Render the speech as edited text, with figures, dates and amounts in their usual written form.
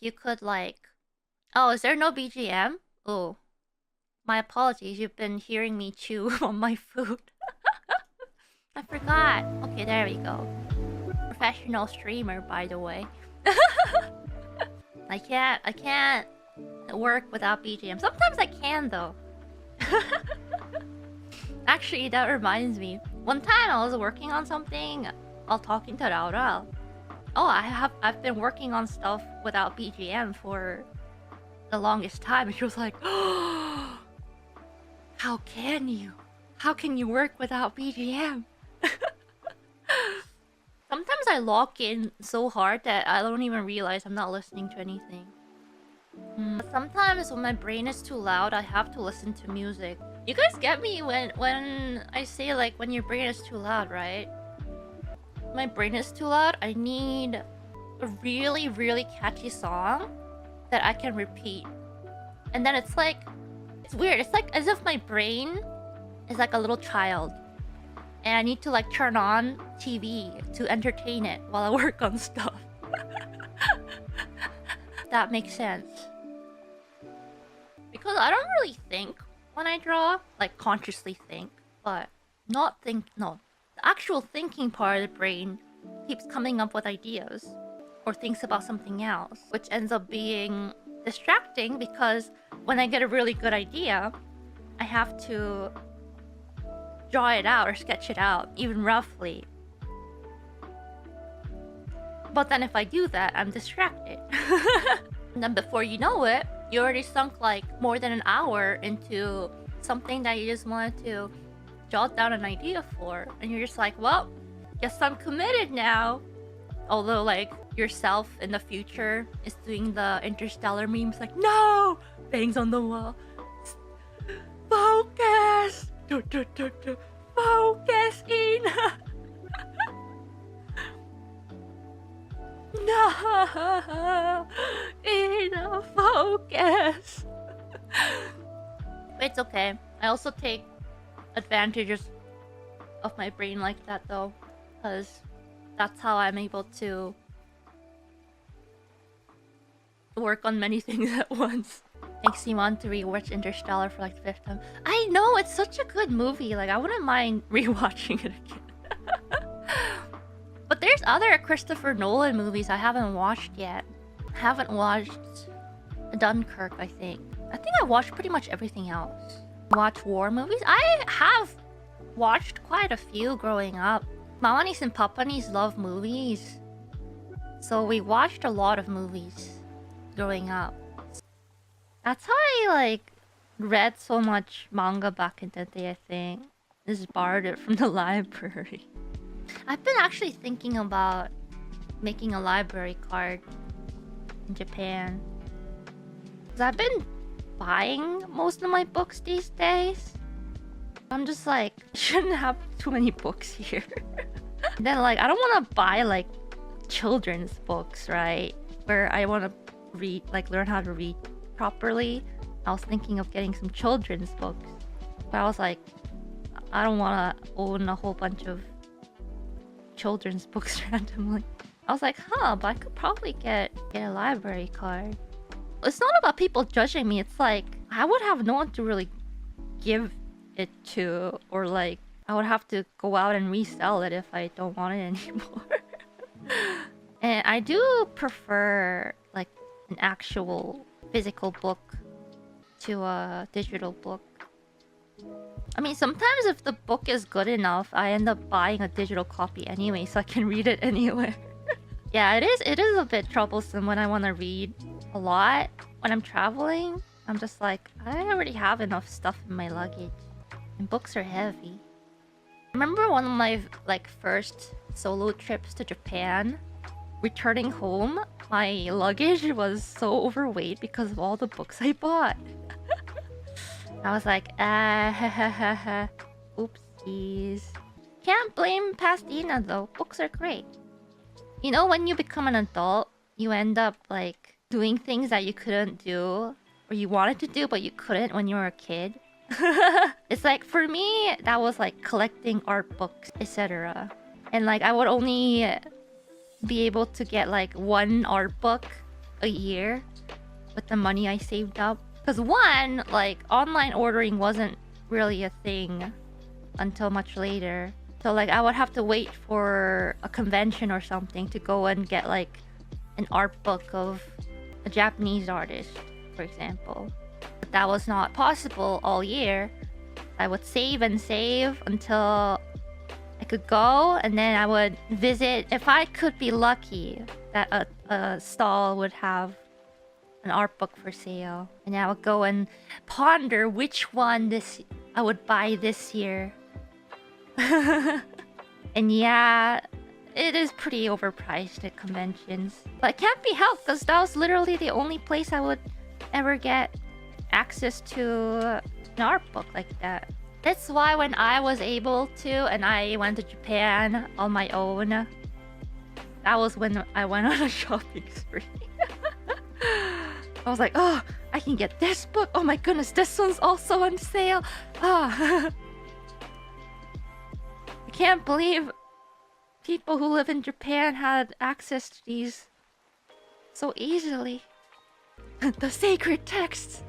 you could like... Oh, is there no BGM? Oh, my apologies. You've been hearing me chew on my food. I forgot. Okay, there we go. Professional streamer, by the way. I can't work without BGM. Sometimes I can though. Actually, that reminds me. One time I was working on something while talking to Laura. Oh, I've been working on stuff without BGM for the longest time, and she was like, "Oh, how can you? How can you work without BGM?" Sometimes I lock in so hard that I don't even realize I'm not listening to anything. But sometimes when my brain is too loud, I have to listen to music. You guys get me when I say like when your brain is too loud, right? My brain is too loud. I need a really, really catchy song that I can repeat. And then it's like, it's weird. It's like as if my brain is like a little child. And I need to like turn on TV to entertain it while I work on stuff. That makes sense. Because I don't really think when I draw, like consciously think, but not think, no. The actual thinking part of the brain keeps coming up with ideas or thinks about something else, which ends up being distracting because when I get a really good idea, I have to draw it out or sketch it out, even roughly. But then if I do that, I'm distracted. And then before you know it, you already sunk like more than an hour into something that you just wanted to jot down an idea for. And you're just like, well, guess I'm committed now. Although like yourself in the future is doing the interstellar memes like, no! Bangs on the wall. Focus! Focus, Ina! No! Ina, focus! It's okay. I also take advantages of my brain like that though, because that's how I'm able to work on many things at once. Makes me want to rewatch Interstellar for like the 5th time. I know, it's such a good movie. Like, I wouldn't mind rewatching it again. But there's other Christopher Nolan movies I haven't watched yet. I haven't watched Dunkirk, I think. I think I watched pretty much everything else. Watch war movies? I have watched quite a few growing up. Mamanis and Papanis love movies. So we watched a lot of movies growing up. That's how I like read so much manga back in the day, I think. Just borrowed it from the library. I've been actually thinking about making a library card in Japan. 'Cause I've been buying most of my books these days. I'm just like, I shouldn't have too many books here. Then like, I don't want to buy like children's books, right? Where I want to read, like learn how to read properly. I was thinking of getting some children's books. But I was like, I don't want to own a whole bunch of children's books randomly. I was like, but I could probably get a library card. It's not about people judging me. It's like, I would have no one to really give it to, or like, I would have to go out and resell it if I don't want it anymore. And I do prefer like an actual physical book to a digital book. I mean, sometimes if the book is good enough, I end up buying a digital copy anyway, so I can read it anywhere. Yeah, it is a bit troublesome when I want to read a lot. When I'm traveling, I'm just like, I already have enough stuff in my luggage. And books are heavy. I remember one of my like first solo trips to Japan. Returning home, my luggage was so overweight because of all the books I bought. I was like, oopsies. Can't blame past Ina though. Books are great. You know, when you become an adult, you end up like doing things that you couldn't do or you wanted to do but you couldn't when you were a kid. It's like, for me, that was like collecting art books, etc. And like, I would only be able to get like one art book a year with the money I saved up. Because one, like, online ordering wasn't really a thing until much later. So like I would have to wait for a convention or something to go and get like an art book of a Japanese artist, for example. But that was not possible all year. I would save and save until I could go, and then I would visit. If I could be lucky that a stall would have an art book for sale, and I would go and ponder which one I would buy this year. And yeah, it is pretty overpriced at conventions. But it can't be helped because that was literally the only place I would ever get access to an art book like that. That's why when I was able to and I went to Japan on my own, that was when I went on a shopping spree. I was like, oh, I can get this book. Oh my goodness, this one's also on sale. Ah. I can't believe people who live in Japan had access to these so easily. The sacred texts.